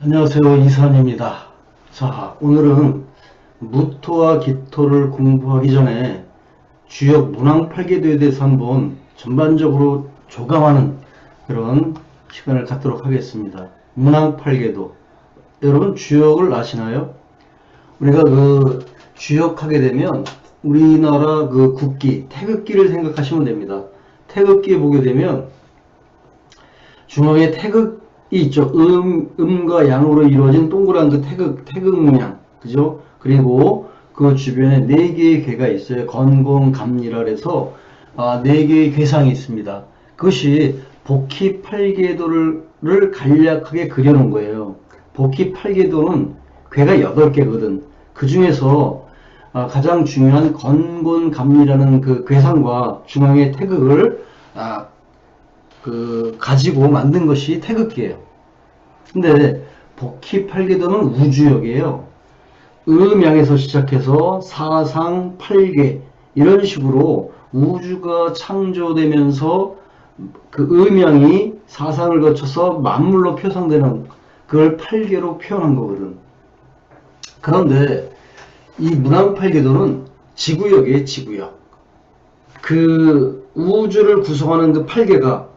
안녕하세요. 이산입니다. 자, 오늘은 무토와 기토를 공부하기 전에 주역 문왕팔계도에 대해서 한번 전반적으로 조감하는 그런 시간을 갖도록 하겠습니다. 문왕팔계도. 여러분 주역을 아시나요? 우리가 그 주역하게 되면 우리나라 그 국기, 태극기를 생각하시면 됩니다. 태극기에 보게 되면 중앙에 태극이 있죠. 음과 양으로 이루어진 동그란 그 태극 모양. 그죠? 그리고 그 주변에 4개의 괴가 있어요. 건공감리라 해서 4개의 괴상이 있습니다. 그것이 복희팔계도를 간략하게 그려놓은 거예요. 복희팔계도는 괴가 8개거든. 그 중에서 가장 중요한 건곤감리라는 그 괴상과 중앙의 태극을 가지고 만든 것이 태극기예요. 근데 복희팔계도는 우주역이에요. 음양에서 시작해서 사상, 팔계 이런 식으로 우주가 창조되면서 그 음양이 사상을 거쳐서 만물로 표상되는 그걸 팔계로 표현한 거거든. 그런데 이 문왕팔계도는 지구역이에요. 지구역. 그 우주를 구성하는 그 팔계가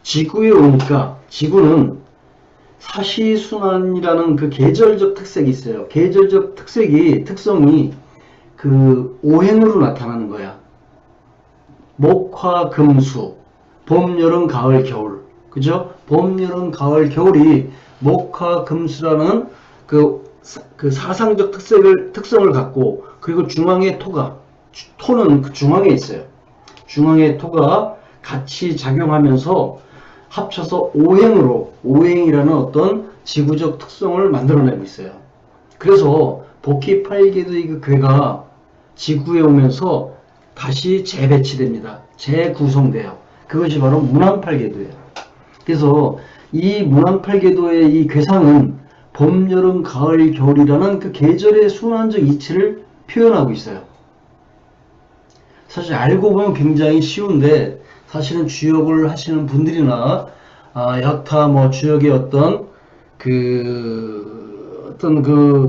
지구에 오니까 지구는 사시순환이라는 그 계절적 특색이 있어요. 계절적 특성이 그 오행으로 나타나는 거야. 목, 화, 금, 수. 봄, 여름, 가을, 겨울. 그죠? 봄, 여름, 가을, 겨울이 목, 화, 금, 수라는 그 사상적 특성을 갖고, 그리고 중앙의 토는 그 중앙에 있어요. 중앙의 토가 같이 작용하면서 합쳐서 오행이라는 어떤 지구적 특성을 만들어내고 있어요. 그래서 복희팔계도의 그 괴가 지구에 오면서 다시 재배치됩니다. 재구성돼요. 그것이 바로 문왕팔계도예요. 그래서 이 문왕팔계도의 이 괴상은 봄, 여름, 가을, 겨울이라는 그 계절의 순환적 이치를 표현하고 있어요. 사실 알고 보면 굉장히 쉬운데 사실은 주역을 하시는 분들이나 여타 뭐 주역의 어떤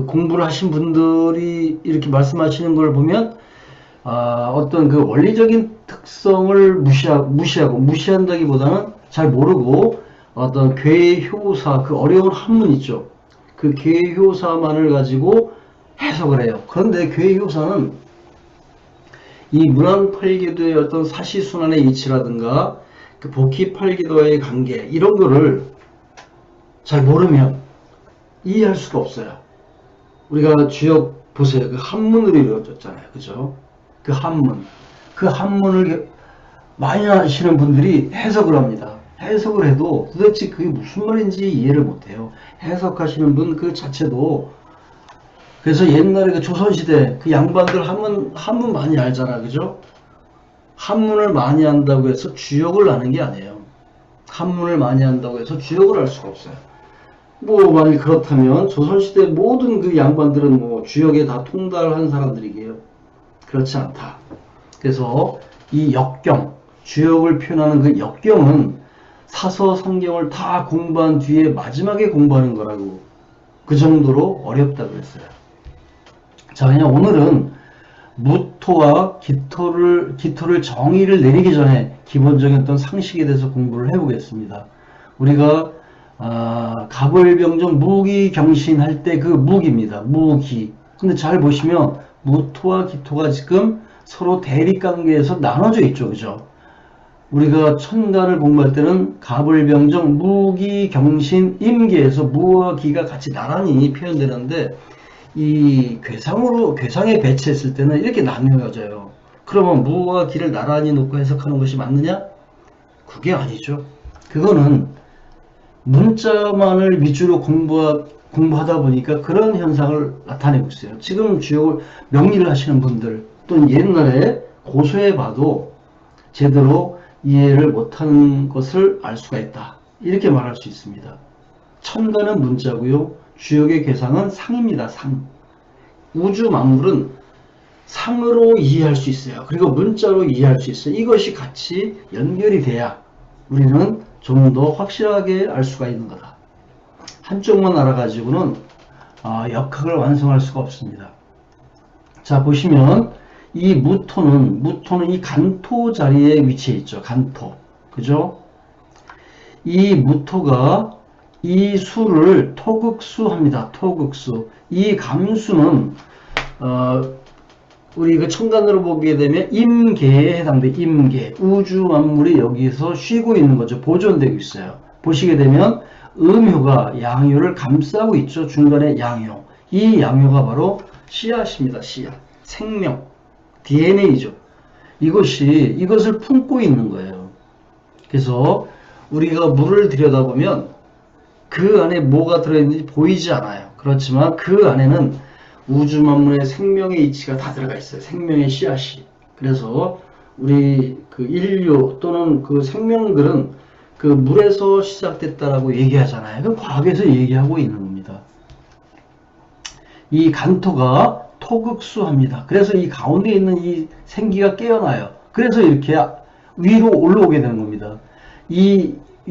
공부를 하신 분들이 이렇게 말씀하시는 걸 보면 어떤 그 원리적인 특성을 무시한다기보다는 잘 모르고 어떤 괴효사, 그 어려운 한문 있죠. 그 괴효사만을 가지고 해석을 해요. 그런데 괴효사는 이 문왕팔계도의 어떤 사시순환의 이치라든가 그 복희팔계도의 관계 이런 거를 잘 모르면 이해할 수가 없어요. 우리가 주역 보세요. 그 한문으로 이루어졌잖아요. 그죠? 그 한문을 많이 하시는 분들이 해석을 합니다. 해석을 해도 도대체 그게 무슨 말인지 이해를 못해요. 해석하시는 분 그 자체도. 그래서 옛날에 그 조선시대 그 양반들 한문 많이 알잖아. 그죠? 한문을 많이 한다고 해서 주역을 아는 게 아니에요. 한문을 많이 한다고 해서 주역을 알 수가 없어요. 뭐 만약 그렇다면 조선시대 모든 그 양반들은 뭐 주역에 다 통달한 사람들이게요. 그렇지 않다. 그래서 이 역경, 주역을 표현하는 그 역경은 사서 성경을 다 공부한 뒤에 마지막에 공부하는 거라고. 그 정도로 어렵다고 했어요. 자, 그냥 오늘은 무토와 기토를 정의를 내리기 전에 기본적인 어떤 상식에 대해서 공부를 해보겠습니다. 우리가 갑을병정 무기경신 할 때 그 무기입니다. 무기. 근데 잘 보시면 무토와 기토가 지금 서로 대립관계에서 나눠져 있죠. 그죠? 우리가 천간을 공부할 때는 갑을병정 무기경신 임계에서 무와 기가 같이 나란히 표현되는데 이 괴상에 배치했을 때는 이렇게 나뉘어져요. 그러면 무와 기를 나란히 놓고 해석하는 것이 맞느냐? 그게 아니죠. 그거는 문자만을 위주로 공부하다 보니까 그런 현상을 나타내고 있어요. 지금 주역을 명리를 하시는 분들 또는 옛날에 고소해 봐도 제대로 이해를 못하는 것을 알 수가 있다. 이렇게 말할 수 있습니다. 천간은 문자고요. 주역의 괴상은 상입니다. 상. 우주 만물은 상으로 이해할 수 있어요. 그리고 문자로 이해할 수 있어요. 이것이 같이 연결이 돼야 우리는 좀 더 확실하게 알 수가 있는 거다. 한쪽만 알아가지고는 역학을 완성할 수가 없습니다. 자, 보시면 이 무토는 이 간토 자리에 위치해 있죠. 간토. 그죠? 이 무토가 이 수를 토극수합니다. 토극수. 이 감수는 우리 그 천간으로 보게 되면 임계에 해당돼. 임계. 우주 만물이 여기서 쉬고 있는 거죠. 보존되고 있어요. 보시게 되면 음효가 양효를 감싸고 있죠. 중간에 양효. 이 양효가 바로 씨앗입니다. 씨앗. 생명. DNA죠. 이것을 품고 있는 거예요. 그래서 우리가 물을 들여다보면 그 안에 뭐가 들어있는지 보이지 않아요. 그렇지만 그 안에는 우주 만물의 생명의 이치가 다 들어가 있어요. 생명의 씨앗이. 그래서 우리 그 인류 또는 그 생명들은 그 물에서 시작됐다라고 얘기하잖아요. 그 과학에서 얘기하고 있는 겁니다. 이 간토가 토극수합니다. 그래서 이 가운데 있는 이 생기가 깨어나요. 그래서 이렇게 위로 올라오게 되는 겁니다.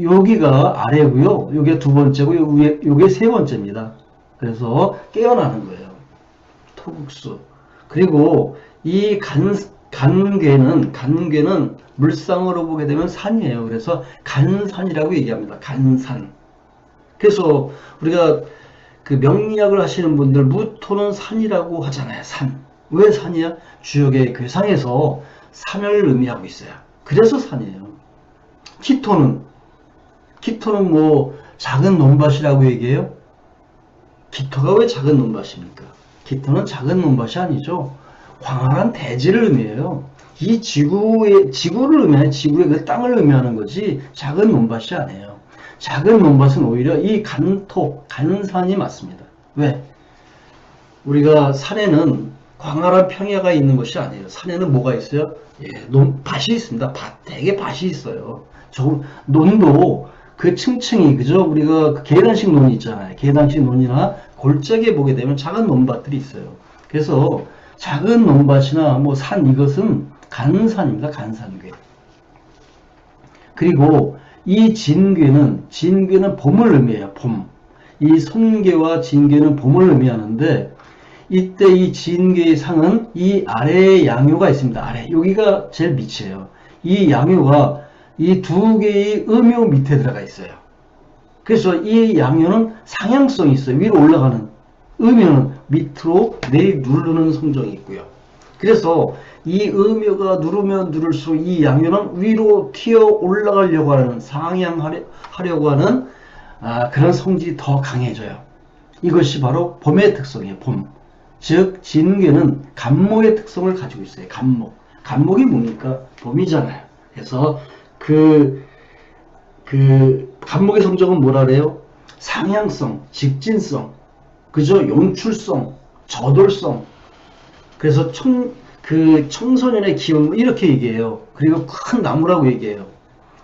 여기가 아래고요. 여기가 두 번째고 여기가 세 번째입니다. 그래서 깨어나는 거예요. 토극수. 그리고 이 간괴는 물상으로 보게 되면 산이에요. 그래서 간산이라고 얘기합니다. 간산. 그래서 우리가 그 명리학을 하시는 분들 무토는 산이라고 하잖아요. 산. 왜 산이야? 주역의 괴상에서 산을 의미하고 있어요. 그래서 산이에요. 키토는 뭐 작은 논밭이라고 얘기해요? 키토가 왜 작은 논밭입니까? 키토는 작은 논밭이 아니죠. 광활한 대지를 의미해요. 이 지구를 의미하는 지구의 그 땅을 의미하는 거지 작은 논밭이 아니에요. 작은 논밭은 오히려 이 간산이 맞습니다. 왜? 우리가 산에는 광활한 평야가 있는 것이 아니에요. 산에는 뭐가 있어요? 예, 밭이 있습니다. 대개 밭이 있어요. 논도 그 층층이, 그죠? 우리가 그 계단식 논이 있잖아요. 계단식 논이나 골짜기에 보게 되면 작은 논밭들이 있어요. 그래서 작은 논밭이나 뭐 산, 이것은 간산입니다. 간산괴. 그리고 이 진괴는 봄을 의미해요. 봄. 이 손괴와 진괴는 봄을 의미하는데, 이때 이 진괴의 상은 이 아래에 양효가 있습니다. 아래. 여기가 제일 밑이에요. 이 양효가 이 두 개의 음효 밑에 들어가 있어요. 그래서 이 양효는 상향성이 있어요. 위로 올라가는. 음효는 밑으로 내리누르는 성정이 있고요. 그래서 이 음효가 누르면 누를수록 이 양효는 위로 튀어 올라가려고 하는, 상향하려고 하는 그런 성질이 더 강해져요. 이것이 바로 봄의 특성이에요. 봄. 즉 진괴는 간목의 특성을 가지고 있어요. 간목이 뭡니까? 봄이잖아요. 그래서 그 간목의 성적은 뭐라 그래요? 상향성, 직진성, 그죠? 용출성, 저돌성. 그래서 청소년의 기운 이렇게 얘기해요. 그리고 큰 나무라고 얘기해요.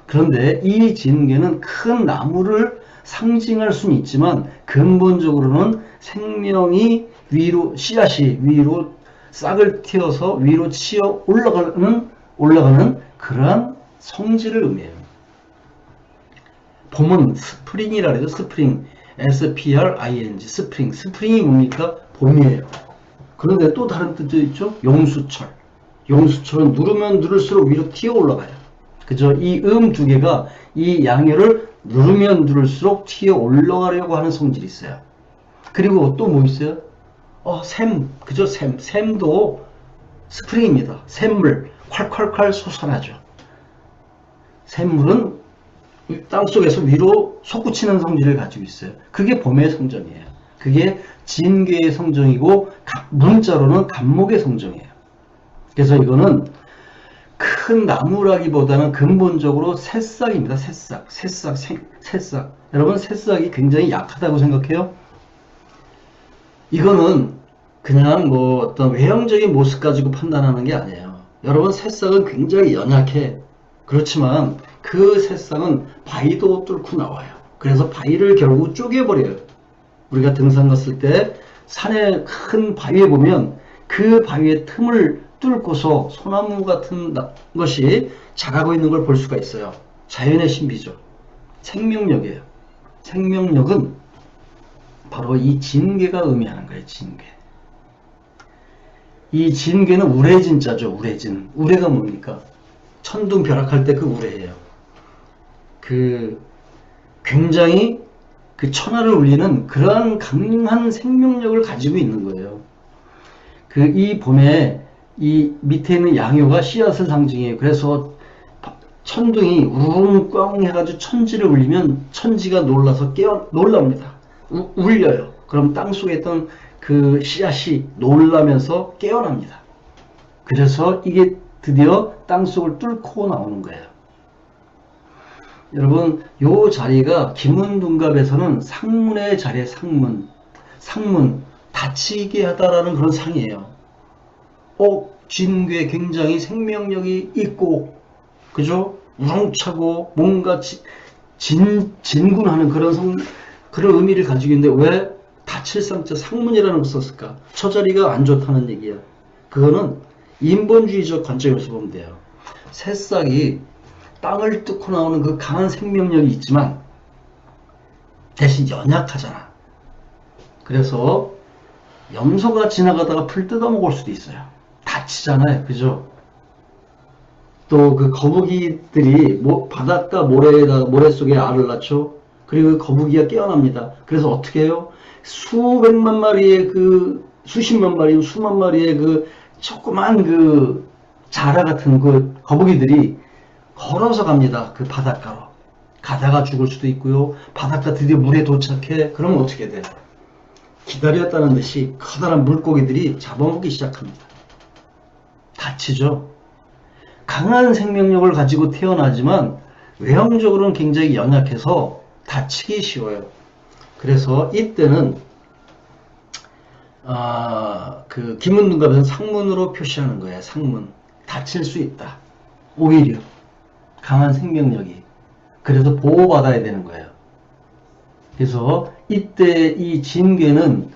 그런데 이 진괴는 큰 나무를 상징할 수는 있지만 근본적으로는 생명이 씨앗이 위로 싹을 틔어서 위로 치어 올라가는 그러한 성질을 의미해요. 봄은 스프링이라 그러죠. 스프링. S-P-R-I-N-G. 스프링이 뭡니까? 봄이에요. 그런데 또 다른 뜻도 있죠. 용수철. 용수철은 누르면 누를수록 위로 튀어 올라가요. 그죠? 이 두 개가 이 양효를 누르면 누를수록 튀어 올라가려고 하는 성질이 있어요. 그리고 또 뭐 있어요? 샘. 그죠? 샘도 스프링입니다. 샘물. 콸콸콸 솟아나죠. 샘물은 땅속에서 위로 솟구치는 성질을 가지고 있어요. 그게 봄의 성정이에요. 그게 진괴의 성정이고 문자로는 간목의 성정이에요. 그래서 이거는 큰 나무라기보다는 근본적으로 새싹입니다. 새싹. 여러분 새싹이 굉장히 약하다고 생각해요? 이거는 그냥 뭐 어떤 외형적인 모습 가지고 판단하는 게 아니에요. 여러분 새싹은 굉장히 연약해. 그렇지만 그 새싹은 바위도 뚫고 나와요. 그래서 바위를 결국 쪼개버려요. 우리가 등산 갔을 때 산에 큰 바위에 보면 그 바위의 틈을 뚫고서 소나무 같은 것이 자라고 있는 걸 볼 수가 있어요. 자연의 신비죠. 생명력이에요. 생명력은 바로 이 진괴가 의미하는 거예요. 진괴. 이 진괴는 우레진자죠. 우레진. 우레가 뭡니까? 천둥벼락할 때 그 우레예요. 그 굉장히 그 천하를 울리는 그러한 강한 생명력을 가지고 있는 거예요. 그 이 봄에 이 밑에 있는 양효가 씨앗을 상징해요. 그래서 천둥이 우웅꽝 해가지고 천지를 울리면 천지가 놀라서 놀랍니다. 울려요. 그럼 땅속에 있던 그 씨앗이 놀라면서 깨어납니다. 그래서 이게 드디어 땅속을 뚫고 나오는 거예요. 여러분, 요 자리가 김은둔갑에서는 상문의 자리에 상문, 다치게 하다라는 그런 상이에요. 진괴 굉장히 생명력이 있고, 그죠? 우렁차고 뭔가 진군하는 그런 의미를 가지고 있는데 왜 다칠상자 상문이라는 걸 썼을까? 저 자리가 안 좋다는 얘기야. 그거는 인본주의적 관점에서 보면 돼요. 새싹이 땅을 뚫고 나오는 그 강한 생명력이 있지만 대신 연약하잖아. 그래서 염소가 지나가다가 풀 뜯어먹을 수도 있어요. 다치잖아요. 그죠? 또 그 거북이들이 바닷가 모래 속에 알을 낳죠. 그리고 그 거북이가 깨어납니다. 그래서 어떻게 해요? 수백만 마리의 수십만 마리, 수만 마리의 조그만 자라 같은 거북이들이 걸어서 갑니다. 그 바닷가로. 가다가 죽을 수도 있고요. 바닷가 드디어 물에 도착해. 그러면 어떻게 돼? 기다렸다는 듯이 커다란 물고기들이 잡아먹기 시작합니다. 다치죠. 강한 생명력을 가지고 태어나지만 외형적으로는 굉장히 연약해서 다치기 쉬워요. 그래서 이때는 그 김은둔갑에서는 상문으로 표시하는 거예요. 상문. 다칠 수 있다. 오히려 강한 생명력이. 그래서 보호받아야 되는 거예요. 그래서 이때 이 진괴는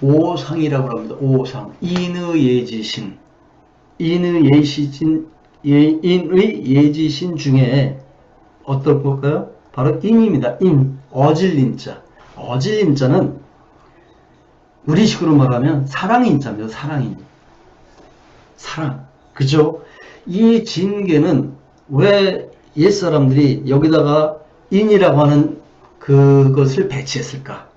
오상이라고 합니다. 오상. 인의 예지신. 인의 예지신 중에 어떨 걸까요? 바로 인입니다. 인. 어질린자. 어질린자는 우리식으로 말하면 사랑인자입니다. 사랑인. 사랑. 그죠? 이 진괴는 왜 옛사람들이 여기다가 인이라고 하는 그것을 배치했을까?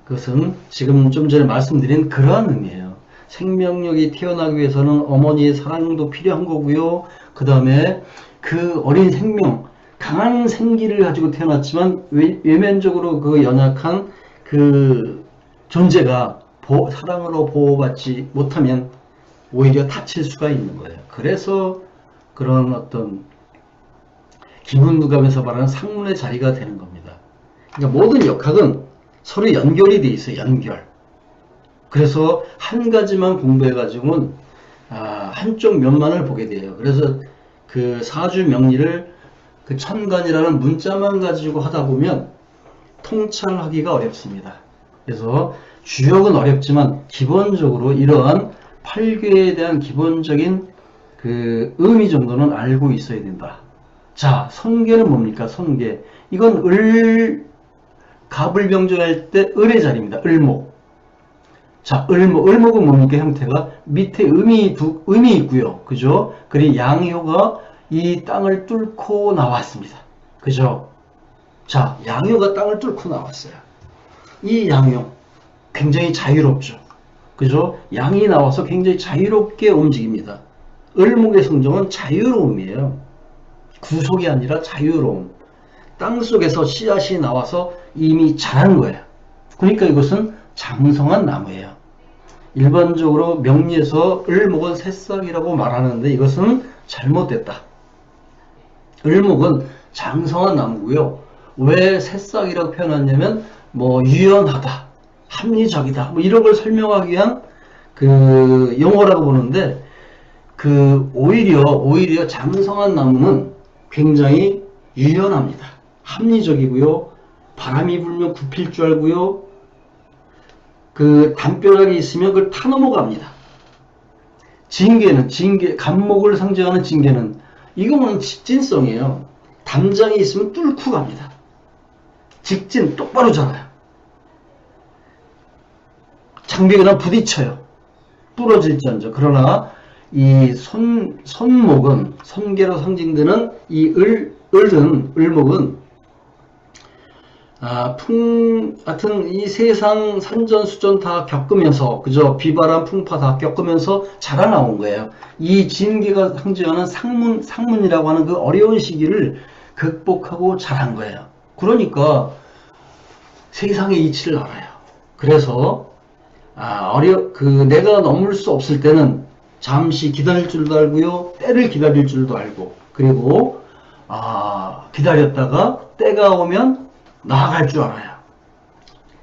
그것은 지금 좀 전에 말씀드린 그러한 의미예요. 생명력이 태어나기 위해서는 어머니의 사랑도 필요한 거고요. 그 다음에 그 어린 생명, 강한 생기를 가지고 태어났지만 외면적으로 그 연약한 그 존재가 사랑으로 보호받지 못하면 오히려 다칠 수가 있는 거예요. 그래서 그런 어떤 김은둔갑에서 말하는 상문의 자리가 되는 겁니다. 그러니까 모든 역학은 서로 연결이 돼 있어요. 연결. 그래서 한 가지만 공부해가지고는 한쪽 면만을 보게 돼요. 그래서 그 사주 명리를 그 천간이라는 문자만 가지고 하다 보면 통찰하기가 어렵습니다. 그래서 주역은 어렵지만 기본적으로 이러한 8괴에 대한 기본적인 그 의미 정도는 알고 있어야 된다. 자, 선괴는 뭡니까? 선괴. 이건 갑을 병조할 때 을의 자리입니다. 을목. 자, 을목은 뭡니까? 형태가 밑에 음이 있고요. 그죠? 그리고 양효가 이 땅을 뚫고 나왔습니다. 그죠? 자, 양효가 땅을 뚫고 나왔어요. 이 양효 굉장히 자유롭죠. 그죠? 양이 나와서 굉장히 자유롭게 움직입니다. 을목의 성정은 자유로움이에요. 구속이 아니라 자유로움. 땅속에서 씨앗이 나와서 이미 자란 거예요. 그러니까 이것은 장성한 나무예요. 일반적으로 명리에서 을목은 새싹이라고 말하는데 이것은 잘못됐다. 을목은 장성한 나무고요. 왜 새싹이라고 표현하냐면 유연하다, 합리적이다, 이런 걸 설명하기 위한 그 용어라고 보는데 오히려 장성한 나무는 굉장히 유연합니다. 합리적이고요. 바람이 불면 굽힐 줄 알고요. 그 담벼락이 있으면 그걸 타 넘어갑니다. 간목을 상징하는 진괴는 이거는 직진성이에요. 담장이 있으면 뚫고 갑니다. 직진 똑바로 자라요. 장비가 부딪혀요. 부러질지언정. 그러나 이 손목은, 손괴로 상징되는 이 을목은 하여튼 이 세상 산전수전 다 겪으면서, 그죠? 비바람 풍파 다 겪으면서 자라나온 거예요. 이 진계가 상징하는 상문이라고 하는 그 어려운 시기를 극복하고 자란 거예요. 그러니까 세상의 이치를 알아요. 그래서 내가 넘을 수 없을 때는 잠시 기다릴 줄도 알고요, 때를 기다릴 줄도 알고, 그리고 기다렸다가 때가 오면 나아갈 줄 알아요.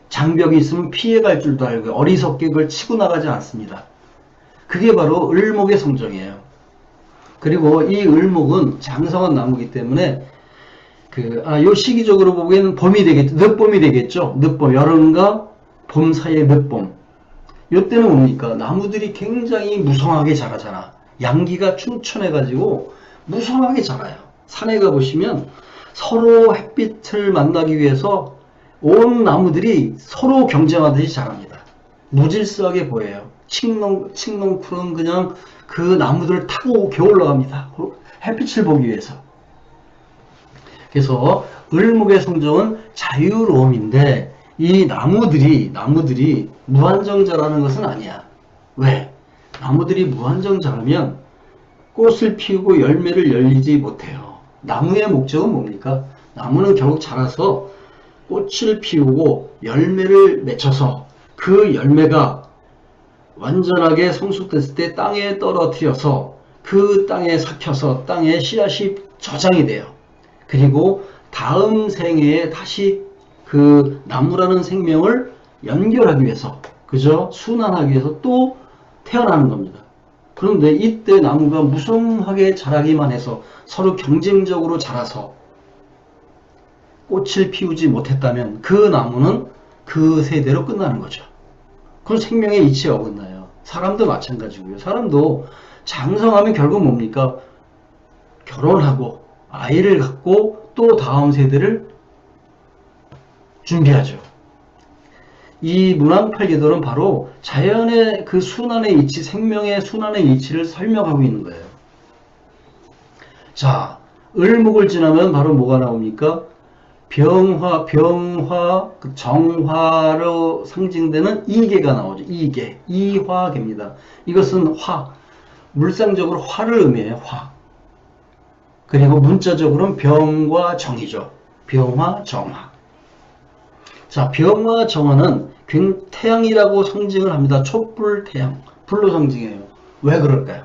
장벽이 있으면 피해갈 줄도 알고 어리석게 그걸 치고 나가지 않습니다. 그게 바로 을목의 성정이에요. 그리고 이 을목은 장성한 나무이기 때문에 요 시기적으로 보기에는 봄이 되겠죠. 늦봄이 되겠죠. 늦봄, 여름과 봄 사이의 늦봄. 요때는 뭡니까? 나무들이 굉장히 무성하게 자라잖아. 양기가 충천해가지고 무성하게 자라요. 산에 가보시면 서로 햇빛을 만나기 위해서 온 나무들이 서로 경쟁하듯이 자랍니다. 무질서하게 보여요. 칡농쿨은 그냥 그 나무들을 타고 겨울러갑니다. 햇빛을 보기 위해서. 그래서 을목의 성정은 자유로움인데, 이 나무들이 무한정 자라는 것은 아니야. 왜? 나무들이 무한정 자라면 꽃을 피우고 열매를 열리지 못해요. 나무의 목적은 뭡니까? 나무는 결국 자라서 꽃을 피우고 열매를 맺혀서 그 열매가 완전하게 성숙됐을 때 땅에 떨어뜨려서 그 땅에 삭혀서 땅에 씨앗이 저장이 돼요. 그리고 다음 생애에 다시 그 나무라는 생명을 연결하기 위해서, 그죠? 순환하기 위해서 또 태어나는 겁니다. 그런데 이때 나무가 무성하게 자라기만 해서 서로 경쟁적으로 자라서 꽃을 피우지 못했다면 그 나무는 그 세대로 끝나는 거죠. 그건 생명의 이치에 어긋나요. 사람도 마찬가지고요. 사람도 장성하면 결국 뭡니까? 결혼하고 아이를 갖고 또 다음 세대를 준비하죠. 이 문왕팔계도는 바로 자연의 그 순환의 이치, 생명의 순환의 이치를 설명하고 있는 거예요. 자, 을목을 지나면 바로 뭐가 나옵니까? 병화, 정화로 상징되는 이계가 나오죠. 이계, 이화계입니다. 이것은 화, 물상적으로 화를 의미해요. 화. 그리고 문자적으로는 병과 정이죠. 병화, 정화. 자, 병화, 정화는 태양이라고 상징을 합니다. 촛불, 태양, 불로 상징해요. 왜 그럴까요?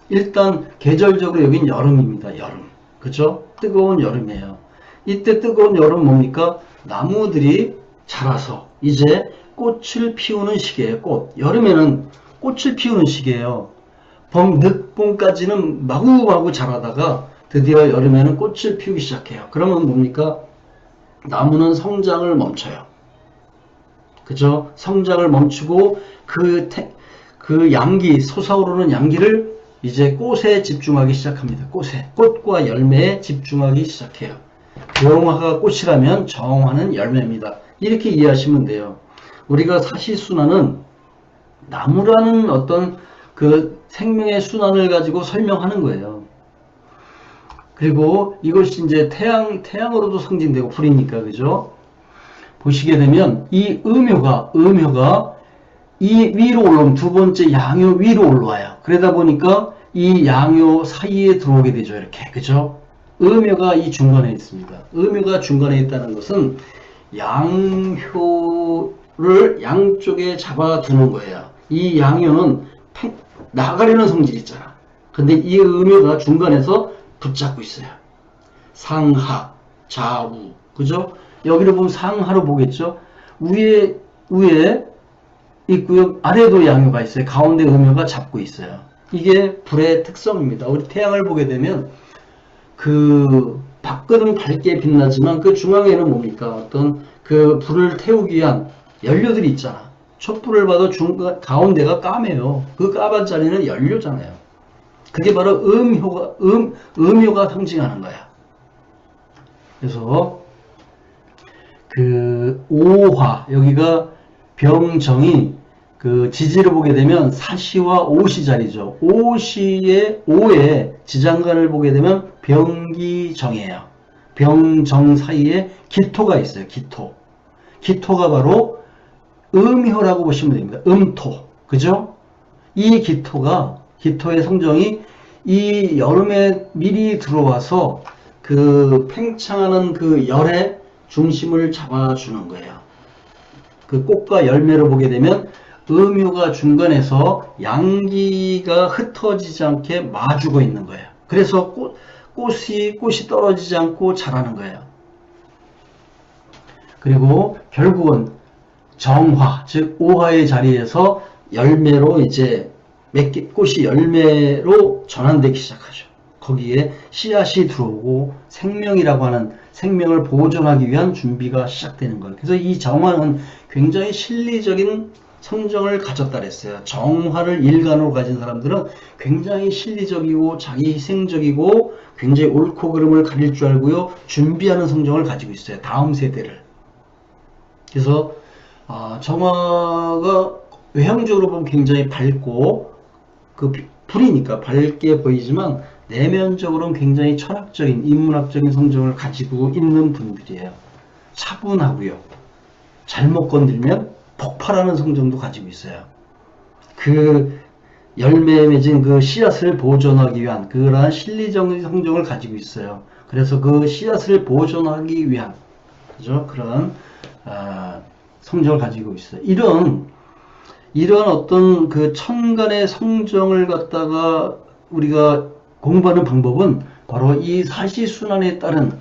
일단 계절적으로 여긴 여름입니다. 여름. 그죠? 뜨거운 여름이에요. 이때 뜨거운 여름 뭡니까? 나무들이 자라서 이제 꽃을 피우는 시기예요. 꽃. 여름에는 꽃을 피우는 시기예요. 늦봄까지는 마구마구 자라다가 드디어 여름에는 꽃을 피우기 시작해요. 그러면 뭡니까? 나무는 성장을 멈춰요. 그죠? 성장을 멈추고 그 양기, 솟아오르는 양기를 이제 꽃에 집중하기 시작합니다. 꽃과 열매에 집중하기 시작해요. 병화가 꽃이라면 정화는 열매입니다. 이렇게 이해하시면 돼요. 우리가 사시순환은 나무라는 어떤 그 생명의 순환을 가지고 설명하는 거예요. 그리고 이것이 이제 태양으로도 상징되고 불이니까, 그죠? 보시게 되면 이 음효가 이 위로 올라오면 두 번째 양효 위로 올라와요. 그러다 보니까 이 양효 사이에 들어오게 되죠. 이렇게. 그죠? 음효가 이 중간에 있습니다. 음효가 중간에 있다는 것은 양효를 양쪽에 잡아두는 거예요. 이 양효는 나가려는 성질이 있잖아. 근데 이 음효가 중간에서 붙잡고 있어요. 상하, 좌우. 그죠? 여기를 보면 상하로 보겠죠? 위에 있고요. 아래도 양효가 있어요. 가운데 음효가 잡고 있어요. 이게 불의 특성입니다. 우리 태양을 보게 되면 그 밖은 밝게 빛나지만 그 중앙에는 뭡니까? 어떤 그 불을 태우기 위한 연료들이 있잖아. 촛불을 봐도 가운데가 까매요. 그 까만 자리는 연료잖아요. 그게 바로 음효가 상징하는 거야. 그래서 그 오화, 여기가 병정이 그 지지를 보게 되면 사시와 오시 자리죠. 오시의 오에 지장간을 보게 되면 병기정이에요. 병정 사이에 기토가 있어요. 기토. 기토가 바로 음효라고 보시면 됩니다. 음토. 그죠? 이 기토의 성정이 이 여름에 미리 들어와서 그 팽창하는 그 열의 중심을 잡아주는 거예요. 그 꽃과 열매를 보게 되면 음효가 중간에서 양기가 흩어지지 않게 마주고 있는 거예요. 그래서 꽃이 떨어지지 않고 자라는 거예요. 그리고 결국은 정화, 즉 오화의 자리에서 열매로 이제 꽃이 열매로 전환되기 시작하죠. 거기에 씨앗이 들어오고 생명이라고 하는 생명을 보존하기 위한 준비가 시작되는 거예요. 그래서 이 정화는 굉장히 실리적인 성정을 가졌다 그랬어요. 정화를 일간으로 가진 사람들은 굉장히 실리적이고 자기 희생적이고 굉장히 옳고 그름을 가릴 줄 알고요. 준비하는 성정을 가지고 있어요. 다음 세대를. 그래서 정화가 외형적으로 보면 굉장히 밝고 그 불이니까 밝게 보이지만 내면적으로는 굉장히 철학적인 인문학적인 성정을 가지고 있는 분들이에요. 차분하고요. 잘못 건드리면 폭발하는 성정도 가지고 있어요. 그 열매에 맺은 그 씨앗을 보존하기 위한 그러한 실리적인 성정을 가지고 있어요. 그래서 그 씨앗을 보존하기 위한 그죠? 그런 성정을 가지고 있어요. 이런 어떤 그 천간의 성정을 갖다가 우리가 공부하는 방법은 바로 이 사시순환에 따른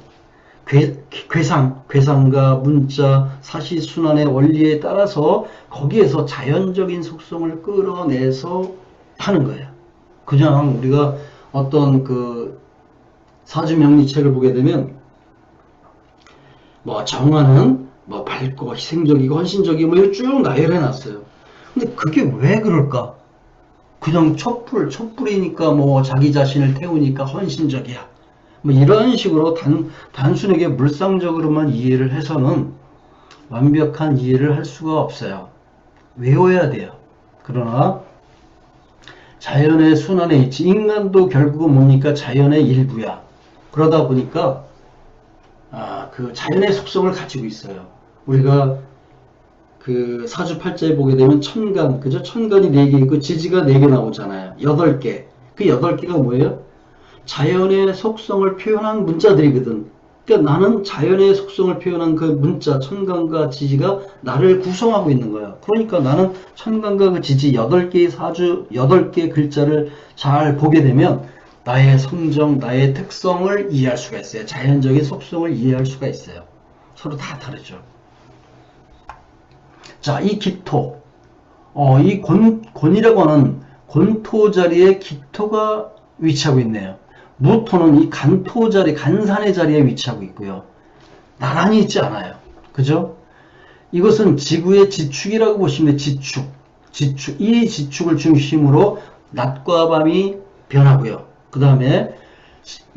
괴상과 문자, 사시순환의 원리에 따라서 거기에서 자연적인 속성을 끌어내서 하는 거예요. 그냥 우리가 어떤 그 사주명리책을 보게 되면 뭐 정화는 뭐 밝고 희생적이고 헌신적이고 뭐 쭉 나열해 놨어요. 근데 그게 왜 그럴까? 그냥 촛불이니까 뭐 자기 자신을 태우니까 헌신적이야. 뭐 이런 식으로 단순하게 물상적으로만 이해를 해서는 완벽한 이해를 할 수가 없어요. 외워야 돼요. 그러나 자연의 순환에 있지. 인간도 결국은 뭡니까? 자연의 일부야. 그러다 보니까 그 자연의 속성을 가지고 있어요. 우리가 그 사주팔자에 보게 되면 천간, 그죠? 천간이 4개 있고 지지가 4개 나오잖아요. 8개. 그 8개가 뭐예요? 자연의 속성을 표현한 문자들이거든. 그러니까 나는 자연의 속성을 표현한 그 문자, 천간과 지지가 나를 구성하고 있는 거야. 그러니까 나는 천간과 그 지지 8개의 사주, 8개의 글자를 잘 보게 되면 나의 성정, 나의 특성을 이해할 수가 있어요. 자연적인 속성을 이해할 수가 있어요. 서로 다 다르죠. 자, 이 기토, 이 곤이라고 하는 곤토 자리에 기토가 위치하고 있네요. 무토는 이 간토 자리, 간산의 자리에 위치하고 있고요. 나란히 있지 않아요. 그죠? 이것은 지구의 지축이라고 보시면 돼요. 지축. 이 지축을 중심으로 낮과 밤이 변하고요. 그 다음에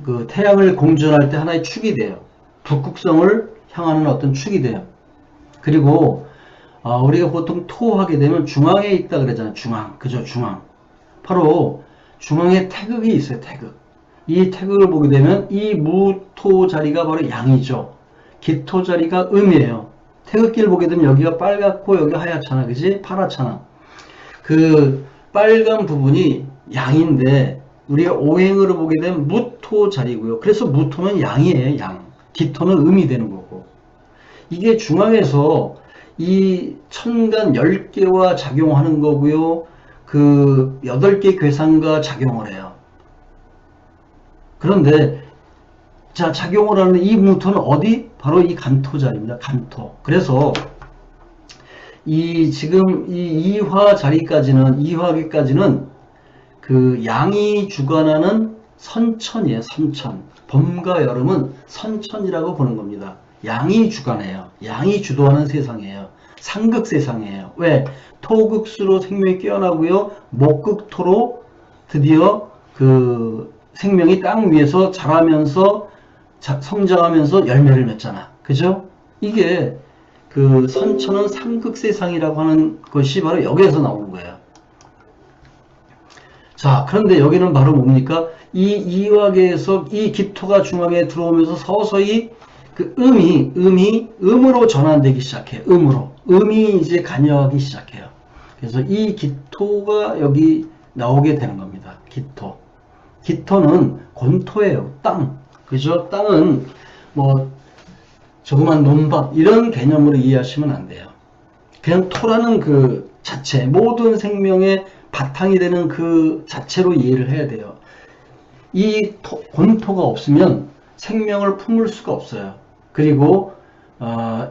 그 태양을 공전할 때 하나의 축이 돼요. 북극성을 향하는 어떤 축이 돼요. 그리고 우리가 보통 토하게 되면 중앙에 있다 그러잖아요. 중앙. 그죠? 중앙. 바로 중앙에 태극이 있어요. 태극. 이 태극을 보게 되면 이 무토 자리가 바로 양이죠. 기토 자리가 음이에요. 태극기를 보게 되면 여기가 빨갛고 여기가 하얗잖아. 그지? 파랗잖아. 그 빨간 부분이 양인데 우리가 오행으로 보게 되면 무토 자리고요. 그래서 무토는 양이에요. 양. 기토는 음이 되는 거고. 이게 중앙에서 이 천간 10개와 작용하는 거고요. 그 8개 괴상과 작용을 해요. 그런데 자, 작용을 하는 이 무토는 어디? 바로 이 간토 자리입니다. 간토. 그래서 지금 이 이화 자리까지는, 이화기까지는 그 양이 주관하는 선천이에요. 선천. 봄과 여름은 선천이라고 보는 겁니다. 양이 주관해요. 양이 주도하는 세상이에요. 상극 세상이에요. 왜? 토극수로 생명이 깨어나고요. 목극토로 드디어 그 생명이 땅 위에서 자라면서 성장하면서 열매를 맺잖아. 그죠? 이게 그 선천은 삼극세상이라고 하는 것이 바로 여기에서 나오는 거예요. 자, 그런데 여기는 바로 뭡니까? 이 이화계에서 이 기토가 중앙에 들어오면서 서서히 그 음으로 전환되기 시작해요. 음이 이제 관여하기 시작해요. 그래서 이 기토가 여기 나오게 되는 겁니다. 기토는 곤토예요. 땅. 그죠? 땅은 뭐 조그만 논밭 이런 개념으로 이해하시면 안 돼요. 그냥 토라는 그 자체, 모든 생명의 바탕이 되는 그 자체로 이해를 해야 돼요. 이 곤토가 없으면 생명을 품을 수가 없어요. 그리고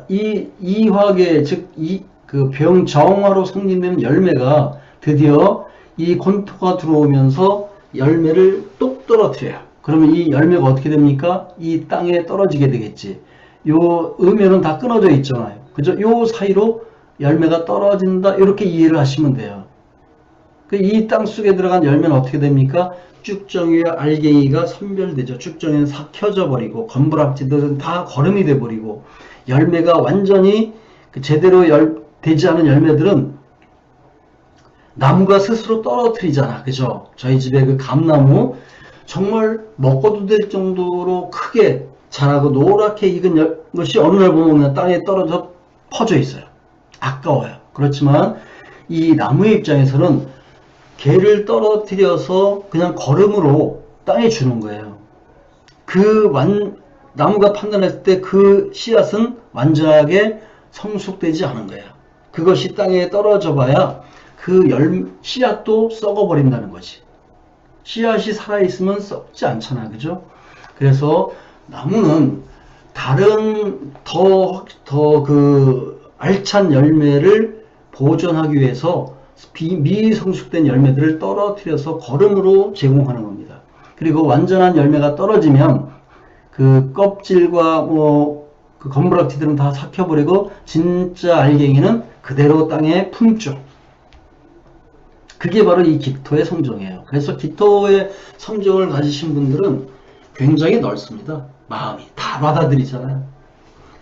이 이화계, 즉 그 병정화로 성립된 열매가 드디어 이 곤토가 들어오면서 열매를 똑 떨어뜨려요. 그러면 이 열매가 어떻게 됩니까? 이 땅에 떨어지게 되겠지. 요 음면은 다 끊어져 있잖아요. 그죠? 요 사이로 열매가 떨어진다. 이렇게 이해를 하시면 돼요. 이 땅 속에 들어간 열매는 어떻게 됩니까? 쭉정이와 알갱이가 선별되죠. 쭉정이는 삭혀져 버리고 건부락지들은 다 거름이 돼 버리고 열매가 완전히 제대로 되지 않은 열매들은 나무가 스스로 떨어뜨리잖아. 그죠? 저희 집에 그 감나무 정말 먹어도 될 정도로 크게 자라고 노랗게 익은 것이 어느 날 보면 그냥 땅에 떨어져 퍼져 있어요. 아까워요. 그렇지만 이 나무의 입장에서는 개를 떨어뜨려서 그냥 거름으로 땅에 주는 거예요. 나무가 판단했을 때 그 씨앗은 완전하게 성숙되지 않은 거예요. 그것이 땅에 떨어져 봐야 그 씨앗도 썩어버린다는 거지. 씨앗이 살아있으면 썩지 않잖아. 그죠? 그래서 나무는 다른 더 그 알찬 열매를 보존하기 위해서 미성숙된 열매들을 떨어뜨려서 거름으로 제공하는 겁니다. 그리고 완전한 열매가 떨어지면 그 껍질과 그 건부락지들은 다 삭혀버리고 진짜 알갱이는 그대로 땅에 품죠. 그게 바로 이 기토의 성정이에요. 그래서 기토의 성정을 가지신 분들은 굉장히 넓습니다. 마음이 다 받아들이잖아요.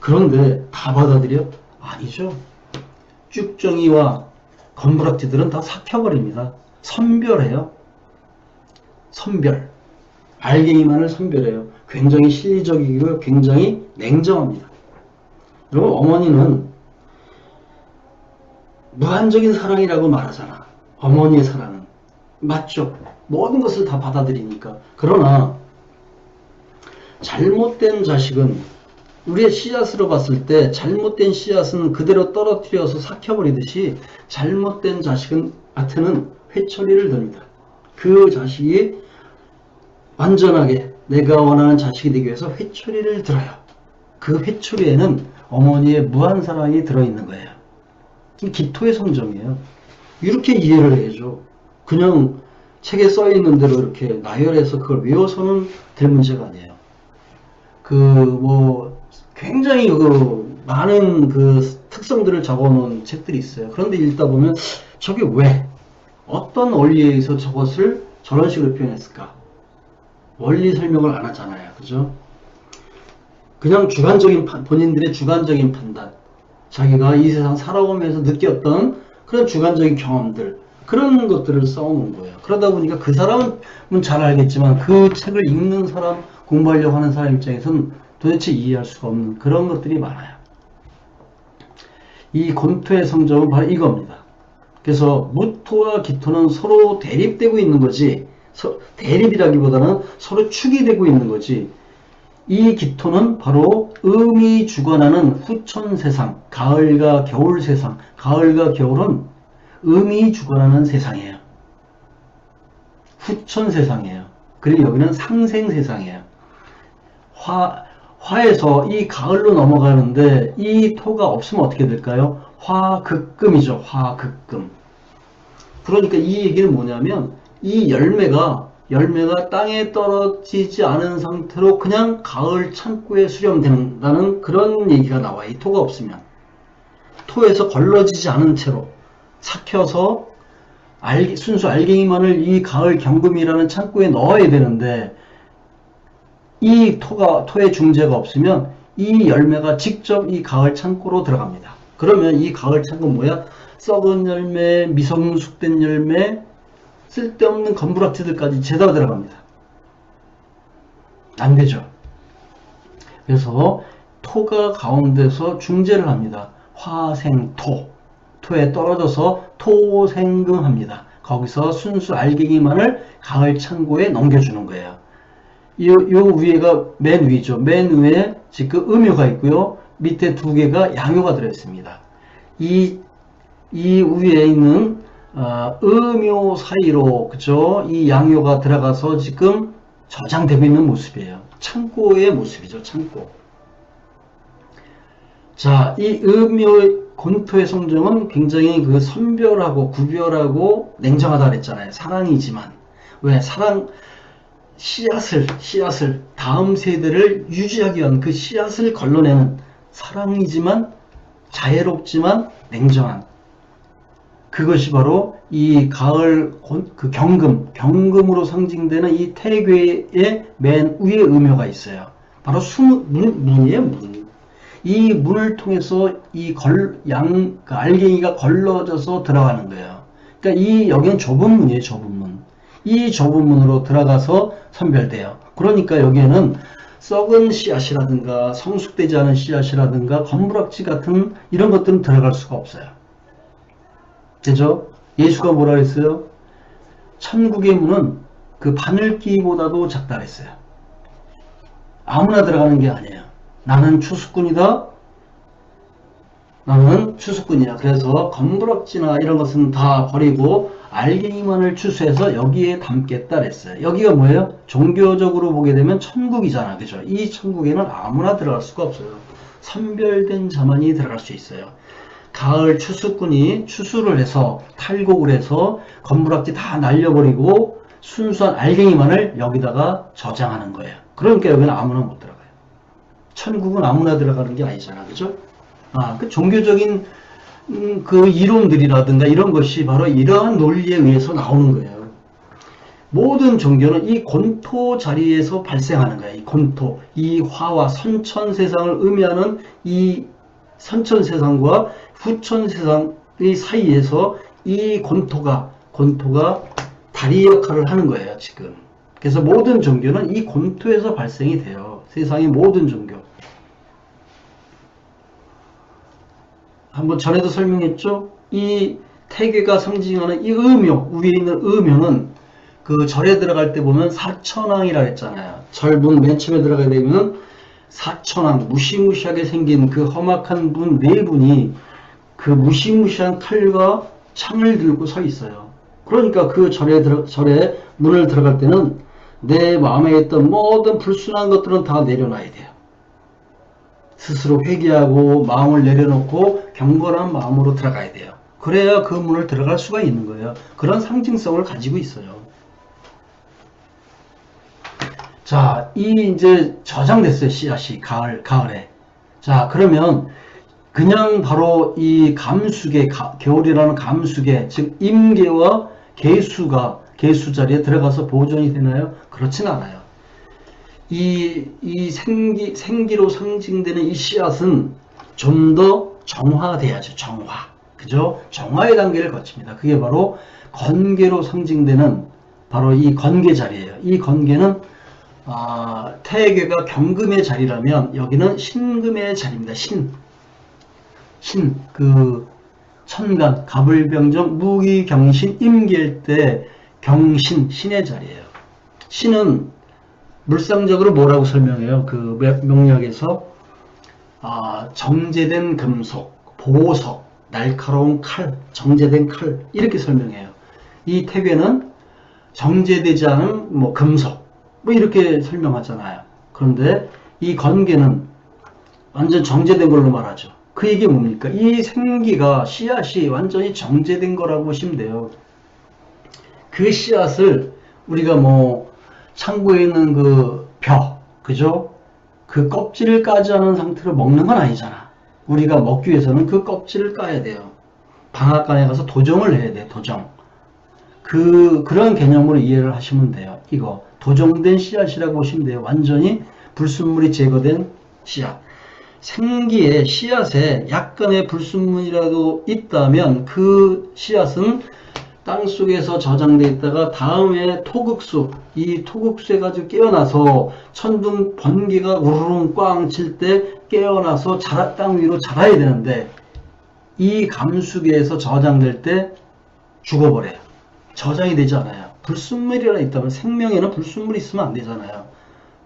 그런데 다 받아들여? 아니죠. 쭉정이와 건부락지들은 다 삭혀버립니다. 선별해요. 선별. 알갱이만을 선별해요. 굉장히 실리적이고 굉장히 냉정합니다. 그리고 어머니는 무한적인 사랑이라고 말하잖아. 어머니의 사랑은. 맞죠? 모든 것을 다 받아들이니까. 그러나 잘못된 자식은 우리의 씨앗으로 봤을 때 잘못된 씨앗은 그대로 떨어뜨려서 삭혀버리듯이 잘못된 자식한테는 회초리를 듭니다. 그 자식이 완전하게 내가 원하는 자식이 되기 위해서 회초리를 들어요. 그 회초리에는 어머니의 무한 사랑이 들어있는 거예요. 기토의 성정이에요. 이렇게 이해를 해줘. 그냥 책에 써있는 대로 이렇게 나열해서 그걸 외워서는 될 문제가 아니에요. 굉장히 많은 특성들을 적어놓은 책들이 있어요. 그런데 읽다 보면 저게 왜? 어떤 원리에 의해서 저것을 저런 식으로 표현했을까? 원리 설명을 안 하잖아요. 그죠? 그냥 본인들의 주관적인 판단. 자기가 이 세상 살아오면서 느꼈던 그런 주관적인 경험들. 그런 것들을 써놓은 거예요. 그러다 보니까 그 사람은 잘 알겠지만 그 책을 읽는 사람, 공부하려고 하는 사람 입장에서는 도대체 이해할 수가 없는 그런 것들이 많아요. 이 곤토의 성정은 바로 이겁니다. 그래서 무토와 기토는 서로 대립되고 있는 거지, 대립이라기보다는 서로 축이 되고 있는 거지. 이 기토는 바로 음이 주관하는 후천세상, 가을과 겨울 세상. 가을과 겨울은 음이 주관하는 세상이에요. 후천세상이에요. 그리고 여기는 상생세상이에요. 화에서 이 가을로 넘어가는데 이 토가 없으면 어떻게 될까요? 화극금이죠. 화극금. 그러니까 이 얘기는 뭐냐면 이 열매가 땅에 떨어지지 않은 상태로 그냥 가을 창고에 수렴된다는 그런 얘기가 나와요. 이 토가 없으면. 토에서 걸러지지 않은 채로 삭혀서 순수 알갱이만을 이 가을 경금이라는 창고에 넣어야 되는데 이 토의 중재가 없으면 이 열매가 직접 이 가을 창고로 들어갑니다. 그러면 이 가을 창고 뭐야? 썩은 열매, 미성숙된 열매, 쓸데없는 건부락지들까지 죄다 들어갑니다. 안 되죠. 그래서 토가 가운데서 중재를 합니다. 화생토. 토에 떨어져서 토생금합니다. 거기서 순수 알갱이만을 가을 창고에 넘겨주는 거예요. 요 위에가 맨 위죠. 맨 위에 지금 음효가 있고요. 밑에 두 개가 양효가 들어있습니다. 이 위에 있는 음효 사이로 그죠? 이 양효가 들어가서 지금 저장되고 있는 모습이에요. 창고의 모습이죠. 창고. 자, 이 음효 곤토의 성정은 굉장히 그 선별하고 구별하고 냉정하다 그랬잖아요. 사랑이지만 왜 씨앗을 다음 세대를 유지하기 위한 그 씨앗을 걸러내는 사랑이지만 자애롭지만 냉정한 그것이 바로 이 가을 그 경금으로 상징되는 이 태괴의 맨 위에 음효가 있어요. 바로 문이에요, 문. 이 문을 통해서 이 그 알갱이가 걸러져서 들어가는 거예요. 그러니까 여기는 좁은 문이에요, 좁은 문. 이 좁은 문으로 들어가서 선별돼요. 그러니까 여기에는 썩은 씨앗이라든가 성숙되지 않은 씨앗이라든가 건부락지 같은 이런 것들은 들어갈 수가 없어요. 되죠? 예수가 뭐라 그랬어요? 천국의 문은 그 바늘귀보다도 작다 그랬어요. 아무나 들어가는 게 아니에요. 나는 추수꾼이다. 나는 추수꾼이야. 그래서 건부락지나 이런 것은 다 버리고 알갱이만을 추수해서 여기에 담겠다 그랬어요. 여기가 뭐예요? 종교적으로 보게 되면 천국이잖아. 그죠? 이 천국에는 아무나 들어갈 수가 없어요. 선별된 자만이 들어갈 수 있어요. 가을 추수꾼이 추수를 해서 탈곡을 해서 건부락지 다 날려버리고 순수한 알갱이만을 여기다가 저장하는 거예요. 그러니까 여기는 아무나 못 들어가요. 천국은 아무나 들어가는 게 아니잖아. 그죠? 그 종교적인 그 이론들이라든가 이런 것이 바로 이러한 논리에 의해서 나오는 거예요. 모든 종교는 이 곤토 자리에서 발생하는 거예요. 이 곤토, 이 화와 선천세상을 의미하는 이 선천세상과 후천세상의 사이에서 이 곤토가 다리 역할을 하는 거예요, 지금. 그래서 모든 종교는 이 곤토에서 발생이 돼요. 세상의 모든 종교. 한번 전에도 설명했죠? 이 태괴가 상징하는 이 음효, 위에 있는 음효는 그 절에 들어갈 때 보면 사천왕이라 했잖아요. 절문 맨 처음에 들어가게 되면 사천왕, 무시무시하게 생긴 그 험악한 분 네 분이 그 무시무시한 칼과 창을 들고 서 있어요. 그러니까 그 절에 문을 들어갈 때는 내 마음에 있던 모든 불순한 것들은 다 내려놔야 돼요. 스스로 회개하고 마음을 내려놓고 경건한 마음으로 들어가야 돼요. 그래야 그 문을 들어갈 수가 있는 거예요. 그런 상징성을 가지고 있어요. 자, 이제 저장됐어요. 씨앗이 가을에. 자, 그러면 그냥 바로 이 감수계, 겨울이라는 감수계, 즉 임계와 계수 자리에 들어가서 보존이 되나요? 그렇진 않아요. 이 생기로 상징되는 이 씨앗은 좀 더 정화돼야죠. 정화. 그죠? 정화의 단계를 거칩니다. 그게 바로 건계로 상징되는 바로 이 건계 자리예요. 이 건계는 태괴가 경금의 자리라면 여기는 신금의 자리입니다. 그 천간, 갑을병정, 무기경신, 임계일 때 경신, 신의 자리예요. 신은 물상적으로 뭐라고 설명해요? 그 명리학에서 정제된 금속, 보석, 날카로운 칼, 정제된 칼 이렇게 설명해요. 이 태괴는 정제되지 않은 금속 이렇게 설명하잖아요. 그런데 이 건계는 완전 정제된 걸로 말하죠. 그 얘기 뭡니까? 이 생기가 씨앗이 완전히 정제된 거라고 보시면 돼요. 그 씨앗을 우리가 창고에 있는 그 그죠? 그 껍질을 까지 않은 상태로 먹는 건 아니잖아. 우리가 먹기 위해서는 그 껍질을 까야 돼요. 방앗간에 가서 도정을 해야 돼, 도정. 그런 개념으로 이해를 하시면 돼요. 이거 도정된 씨앗이라고 보시면 돼요. 완전히 불순물이 제거된 씨앗. 생기에 씨앗에 약간의 불순물이라도 있다면 그 씨앗은 땅속에서 저장돼 있다가 다음에 토극수, 이 토극수에 가지고 깨어나서 천둥 번개가 우르릉 꽝 칠 때 깨어나서 땅 위로 자라야 되는데 이 감수계에서 저장될 때 죽어버려요. 저장이 되지 않아요. 불순물이라 있다면 생명에는 불순물이 있으면 안 되잖아요.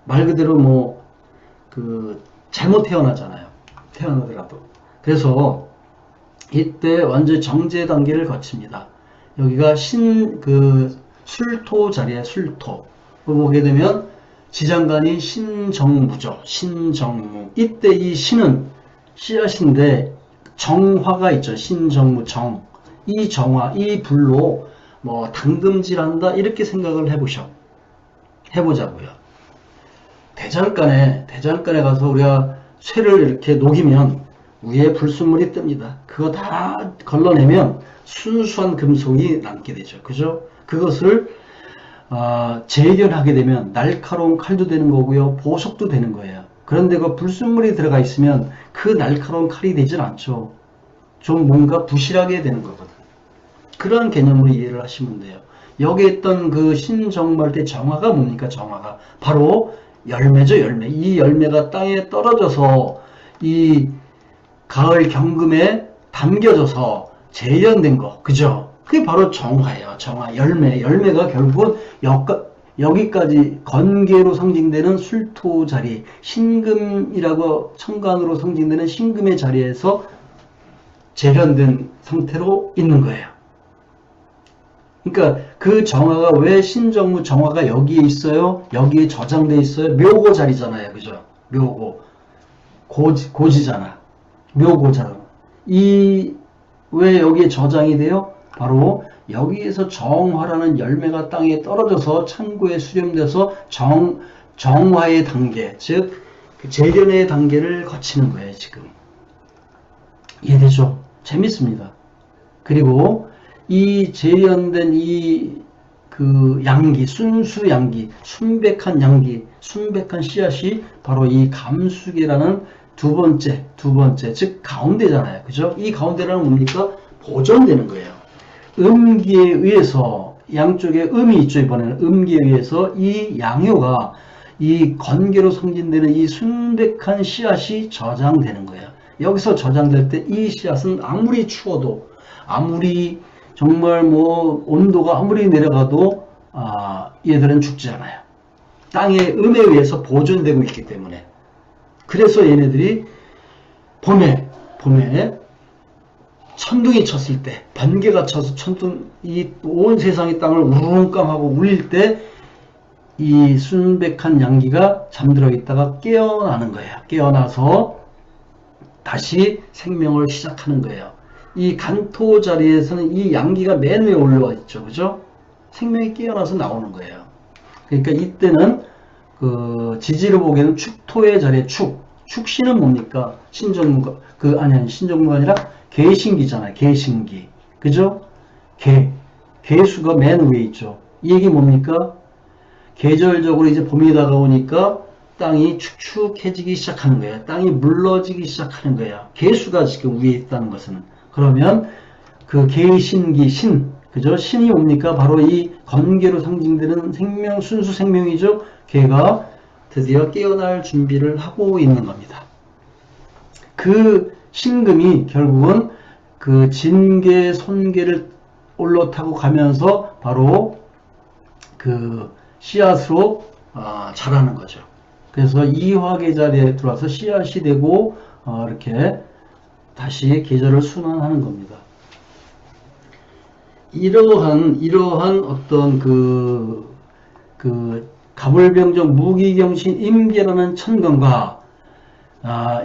말 그대로 뭐 잘못 태어나잖아요. 태어나더라도. 그래서 이때 완전 정제 단계를 거칩니다. 여기가 술토 자리에 술토. 보게 되면 지장간이 신정무죠. 신정무. 이때 이 신은 씨앗인데 정화가 있죠. 신정무 정. 이 정화, 이 불로 뭐 당금질한다 이렇게 생각을 해보자고요. 대장간에 가서 우리가 쇠를 이렇게 녹이면 위에 불순물이 뜹니다. 그거 다 걸러내면 순수한 금속이 남게 되죠. 그죠? 그것을 재련하게 되면 날카로운 칼도 되는 거고요. 보석도 되는 거예요. 그런데 그 불순물이 들어가 있으면 그 날카로운 칼이 되질 않죠. 좀 뭔가 부실하게 되는 거거든. 그런 개념으로 이해를 하시면 돼요. 여기에 있던 그 신정말 때 정화가 뭡니까? 정화가 바로 열매죠. 열매. 이 열매가 땅에 떨어져서 이 가을 경금에 담겨져서 재련된 거. 그죠? 그게 바로 정화예요. 정화. 열매가 결국은 여기까지 건계로 상징되는 술토 자리, 신금이라고 천간으로 상징되는 신금의 자리에서 재련된 상태로 있는 거예요. 그러니까 그 정화가 왜 신정무 정화가 여기에 있어요? 여기에 저장돼 있어요? 묘고 자리잖아요. 그죠? 묘고. 고지잖아. 묘고잖아. 왜 여기에 저장이 돼요? 바로 여기에서 정화라는 열매가 땅에 떨어져서 창고에 수렴돼서 정화의 단계, 즉 재련의 단계를 거치는 거예요. 지금 이해되죠? 재밌습니다. 그리고 이 재련된 양기, 순수 양기, 순백한 양기, 순백한 씨앗이 바로 이 감수계라는 두 번째, 즉 가운데잖아요. 그죠? 이 가운데라는 뭡니까? 보존되는 거예요. 음기에 의해서, 양쪽에 음이 있죠. 이번에는 음기에 의해서 이 양효가 이 건계로 성진되는 이 순백한 씨앗이 저장되는 거예요. 여기서 저장될 때 이 씨앗은 아무리 추워도, 아무리 정말 뭐 온도가 아무리 내려가도 얘들은 죽지 않아요. 땅의 음에 의해서 보존되고 있기 때문에. 그래서 얘네들이 봄에 천둥이 쳤을 때, 번개가 쳐서 온 세상의 땅을 우르릉깡하고 울릴 때 이 순백한 양기가 잠들어 있다가 깨어나는 거예요. 깨어나서 다시 생명을 시작하는 거예요. 이 간토 자리에서는 이 양기가 맨 위에 올라와 있죠. 그죠? 생명이 깨어나서 나오는 거예요. 그러니까 이때는 지지로 보기에는 축토의 자리에 축신은 뭡니까? 신정무가, 신정무가 아니라 계신기잖아요. 계신기. 그죠? 계수가 맨 위에 있죠. 이 얘기 뭡니까? 계절적으로 이제 봄이 다가오니까 땅이 축축해지기 시작하는 거예요. 땅이 물러지기 시작하는 거예요. 계수가 지금 위에 있다는 것은. 그러면 그 계신기, 그죠? 신이 옵니까? 바로 이 건계로 상징되는 순수 생명이죠. 걔가 드디어 깨어날 준비를 하고 있는 겁니다. 그 신금이 결국은 그 진계, 손계를 올라타고 가면서 바로 그 씨앗으로 자라는 거죠. 그래서 이화계 자리에 들어와서 씨앗이 되고 이렇게 다시 계절을 순환하는 겁니다. 이러한 어떤 가불병정 무기경신 임계라는 천간과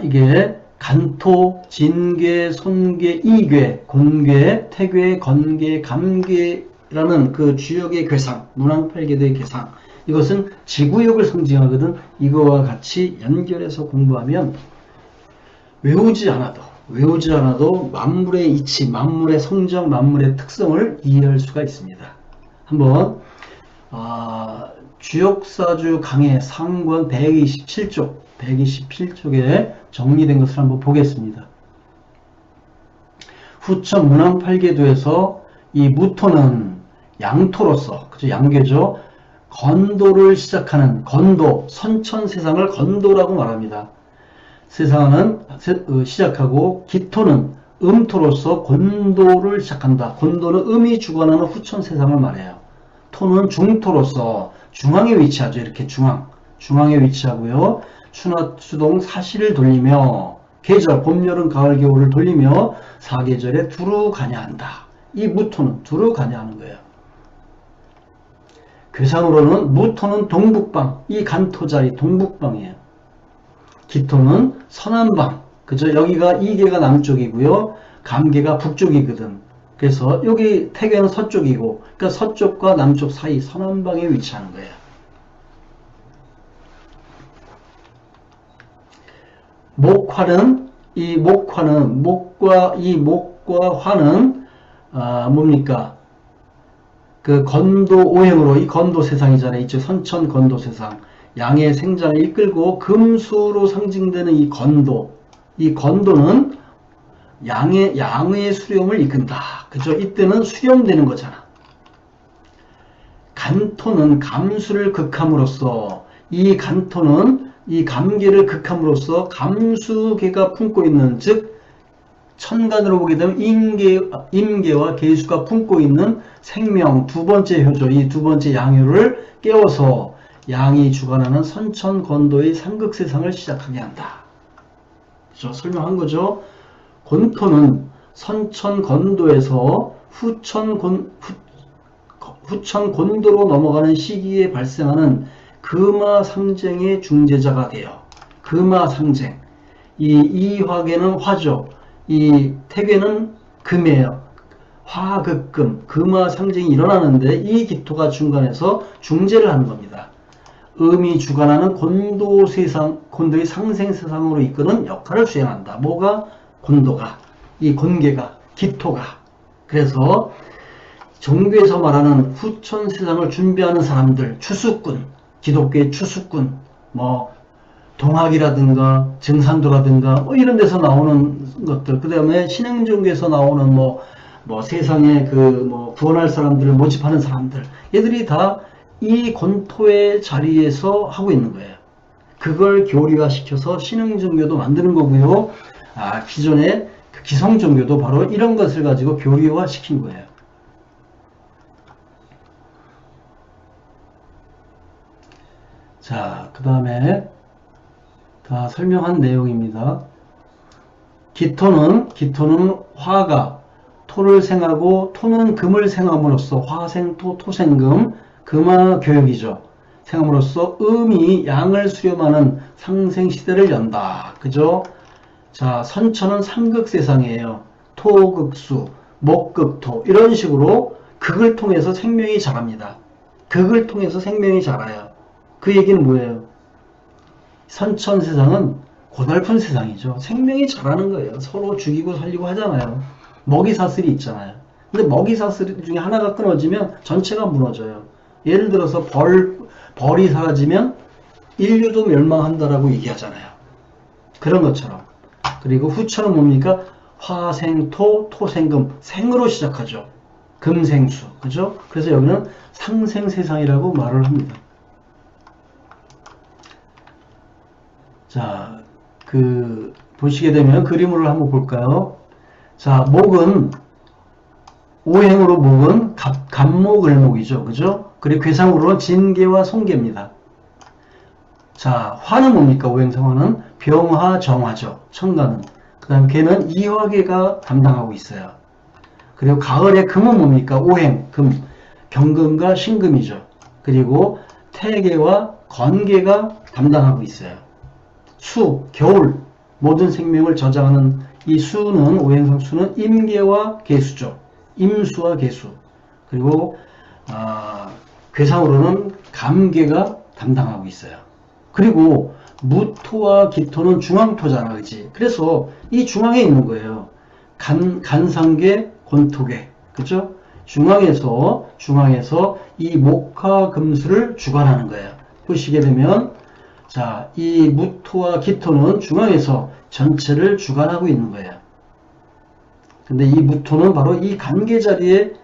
이게 간토, 진괴, 손괴, 이괴, 공괴, 태괴, 건괴, 감괴라는 그 주역의 괴상, 문왕팔계도의 괴상, 이것은 지구역을 상징하거든. 이거와 같이 연결해서 공부하면 외우지 않아도 만물의 이치, 만물의 성정, 만물의 특성을 이해할 수가 있습니다. 한번 주역사주 강해 상권 127쪽 127쪽에 정리된 것을 한번 보겠습니다. 후천 문왕팔계도에서 이 무토는 양토로서, 그죠? 양계죠. 건도를 시작하는 건도, 선천세상을 건도라고 말합니다. 세상은 시작하고 기토는 음토로서 곤도를 시작한다. 곤도는 음이 주관하는 후천세상을 말해요. 토는 중토로서 중앙에 위치하죠. 이렇게 중앙에 위치하고요. 추나추동 사시를 돌리며 계절, 봄, 여름, 가을, 겨울을 돌리며 사계절에 두루 가냐한다. 이 무토는 두루 가냐하는 거예요. 괴상으로는 무토는 동북방, 이 간토자리 동북방이에요. 기토는 서남방, 그죠? 여기가 이계가 남쪽이고요. 감계가 북쪽이거든. 그래서 여기 태계는 서쪽이고, 그러니까 서쪽과 남쪽 사이 서남방에 위치하는 거예요. 목화는 목과 화는 뭡니까? 그 건도 오행으로 이 건도 세상이잖아요. 이쪽 선천 건도 세상. 양의 생장을 이끌고 금수로 상징되는 이 건도는 양의 수렴을 이끈다. 그죠? 이때는 수렴되는 거잖아. 간토는 감수를 극함으로써 이 간토는 이 감계를 극함으로써 감수계가 품고 있는, 즉 천간으로 보게 되면 임계와 계수가 품고 있는 생명 두 번째 효조, 이 두 번째 양효를 깨워서 양이 주관하는 선천건도의 상극세상을 시작하게 한다. 그렇죠? 설명한 거죠. 곤토는 선천건도에서 후천곤도로 넘어가는 시기에 발생하는 금화상쟁의 중재자가 돼요. 금화상쟁. 이화계는 화죠. 이 태계는 금이에요. 화극금, 금화상쟁이 일어나는데 이 기토가 중간에서 중재를 하는 겁니다. 음이 주관하는 곤도의 상생세상으로 이끄는 역할을 수행한다. 뭐가? 곤도가, 이 곤계가, 기토가. 그래서 정교에서 말하는 후천세상을 준비하는 사람들, 추수꾼, 기독교의 추수꾼, 동학이라든가 증산도라든가 이런 데서 나오는 것들, 그 다음에 신흥종교에서 나오는 세상에 구원할 사람들을 모집하는 사람들, 얘들이 다 이 곤토의 자리에서 하고 있는 거예요. 그걸 교리화시켜서 신흥종교도 만드는 거고요. 기존의 기성종교도 바로 이런 것을 가지고 교리화시킨 거예요. 자, 그 다음에 다 설명한 내용입니다. 기토는 화가 토를 생하고 토는 금을 생함으로써 화생토 토생금, 금화교역이죠. 생함으로써 음이 양을 수렴하는 상생시대를 연다. 그죠? 자, 선천은 상극세상이에요. 토극수, 목극토 이런 식으로 극을 통해서 생명이 자랍니다. 극을 통해서 생명이 자라요. 그 얘기는 뭐예요? 선천 세상은 고달픈 세상이죠. 생명이 자라는 거예요. 서로 죽이고 살리고 하잖아요. 먹이사슬이 있잖아요. 근데 먹이사슬 중에 하나가 끊어지면 전체가 무너져요. 예를 들어서 벌이 사라지면 인류도 멸망한다라고 얘기하잖아요. 그런 것처럼. 그리고 후천은 뭡니까? 화생토, 토생금, 생으로 시작하죠. 금생수. 그죠? 그래서 여기는 상생세상이라고 말을 합니다. 자, 보시게 되면 그림으로 한번 볼까요? 자, 오행으로 목은 갑목을목이죠. 그죠? 그리고 괴상으로는 진계와 송계입니다. 자, 화는 뭡니까? 오행상화는 병화, 정화죠. 천간은. 그 다음 계는 이화계가 담당하고 있어요. 그리고 가을의 금은 뭡니까? 오행, 금, 경금과 신금이죠. 그리고 태계와 건계가 담당하고 있어요. 수, 겨울, 모든 생명을 저장하는 이 수는, 오행상 수는 임계와 계수죠. 임수와 계수. 그리고 괴상으로는 감계가 담당하고 있어요. 그리고 무토와 기토는 중앙토잖아, 그지? 그래서 이 중앙에 있는 거예요. 간상계, 곤토계, 그죠? 중앙에서 이 목화 금수를 주관하는 거예요. 보시게 되면 자, 이 무토와 기토는 중앙에서 전체를 주관하고 있는 거예요. 근데 이 무토는 바로 이 간계 자리에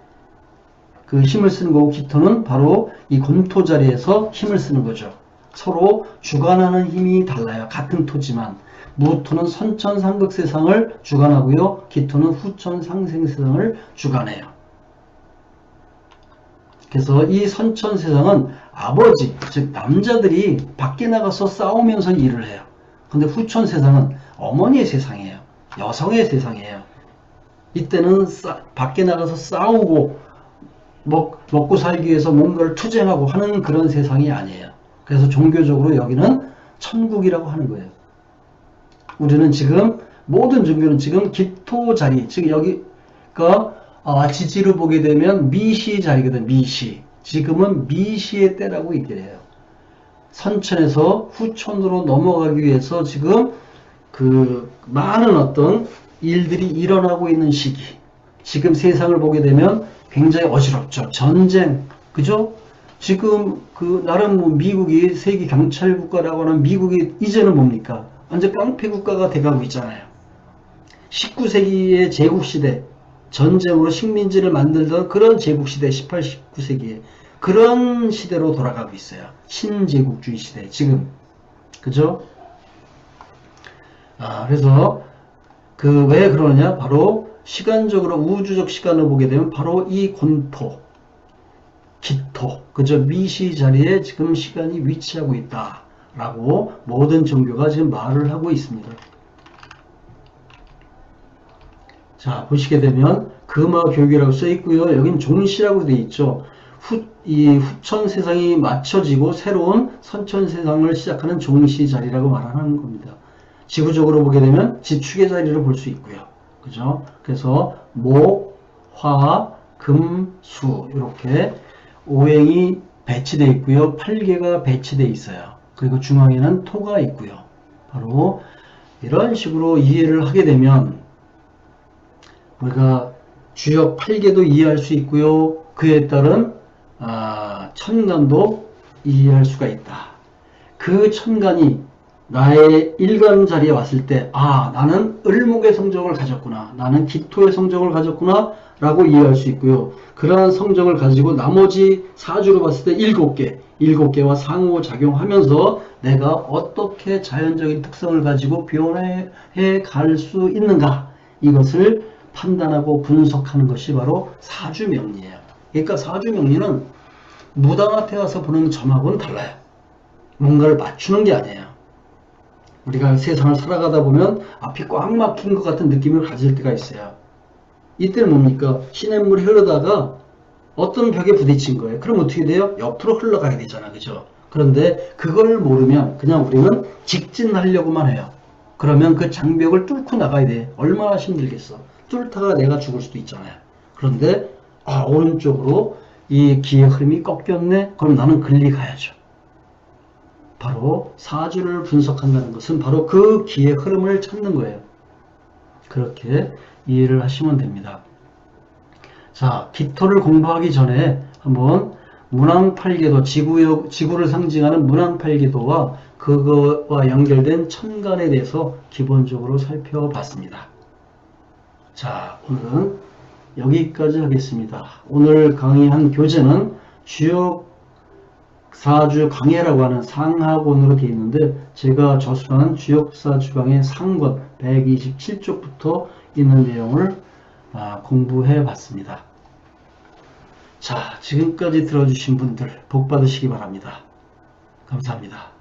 그 힘을 쓰는 거고, 기토는 바로 이 공토 자리에서 힘을 쓰는 거죠. 서로 주관하는 힘이 달라요. 같은 토지만. 무토는 선천상극세상을 주관하고요. 기토는 후천상생세상을 주관해요. 그래서 이 선천세상은 아버지, 즉 남자들이 밖에 나가서 싸우면서 일을 해요. 근데 후천세상은 어머니의 세상이에요. 여성의 세상이에요. 이때는 밖에 나가서 싸우고 먹고 살기 위해서 뭔가를 투쟁하고 하는 그런 세상이 아니에요. 그래서 종교적으로 여기는 천국이라고 하는 거예요. 우리는 지금 모든 종교는 지금 기토 자리, 즉 여기가 지지를 보게 되면 미시 자리거든. 미시. 지금은 미시의 때라고 얘기를 해요. 선천에서 후천으로 넘어가기 위해서 지금 그 많은 어떤 일들이 일어나고 있는 시기. 지금 세상을 보게 되면 굉장히 어지럽죠. 전쟁, 그죠? 지금 그 나름 뭐 미국이 세계 경찰 국가라고 하는 미국이 이제는 뭡니까? 완전 깡패 국가가 돼가고 있잖아요. 19세기의 제국시대, 전쟁으로 식민지를 만들던 그런 제국시대, 18, 19세기에 그런 시대로 돌아가고 있어요. 신제국주의 시대, 지금. 그죠? 그래서 왜 그러냐? 바로 시간적으로 우주적 시간을 보게 되면 바로 이 곤토, 기토, 그저 미시 자리에 지금 시간이 위치하고 있다라고 모든 종교가 지금 말을 하고 있습니다. 자, 보시게 되면 금화교육이라고 써 있고요. 여긴 종시라고 되어 있죠. 이 후천 세상이 맞춰지고 새로운 선천 세상을 시작하는 종시 자리라고 말하는 겁니다. 지구적으로 보게 되면 지축의 자리를 볼 수 있고요. 그죠? 그래서 목, 화, 금, 수 이렇게 오행이 배치되어 있고요. 8개가 배치되어 있어요. 그리고 중앙에는 토가 있고요. 바로 이런 식으로 이해를 하게 되면 우리가 주역 8개도 이해할 수 있고요. 그에 따른 천간도 이해할 수가 있다. 그 천간이 나의 일간 자리에 왔을 때 나는 을목의 성적을 가졌구나. 나는 기토의 성적을 가졌구나 라고 이해할 수 있고요. 그러한 성적을 가지고 나머지 사주로 봤을 때 7개, 7개와 상호작용하면서 내가 어떻게 자연적인 특성을 가지고 변화해 갈 수 있는가, 이것을 판단하고 분석하는 것이 바로 사주명리예요. 그러니까 사주명리는 무당한테 와서 보는 점하고는 달라요. 뭔가를 맞추는 게 아니에요. 우리가 세상을 살아가다 보면 앞이 꽉 막힌 것 같은 느낌을 가질 때가 있어요. 이때는 뭡니까? 시냇물이 흐르다가 어떤 벽에 부딪힌 거예요. 그럼 어떻게 돼요? 옆으로 흘러가야 되잖아. 그죠? 그런데 그걸 모르면 그냥 우리는 직진하려고만 해요. 그러면 그 장벽을 뚫고 나가야 돼. 얼마나 힘들겠어. 뚫다가 내가 죽을 수도 있잖아요. 그런데 오른쪽으로 이 기의 흐름이 꺾였네? 그럼 나는 글리 가야죠. 바로 사주를 분석한다는 것은 바로 그 기의 흐름을 찾는 거예요. 그렇게 이해를 하시면 됩니다. 자, 기토를 공부하기 전에 한번 문왕팔계도, 지구를 상징하는 문왕팔계도와 그거와 연결된 천간에 대해서 기본적으로 살펴봤습니다. 자, 오늘은 여기까지 하겠습니다. 오늘 강의한 교재는 주역 사주 강해라고 하는 상하권으로 되어 있는데, 제가 저술한 주역사주강의 상권 127쪽부터 있는 내용을 공부해 봤습니다. 자, 지금까지 들어주신 분들 복 받으시기 바랍니다. 감사합니다.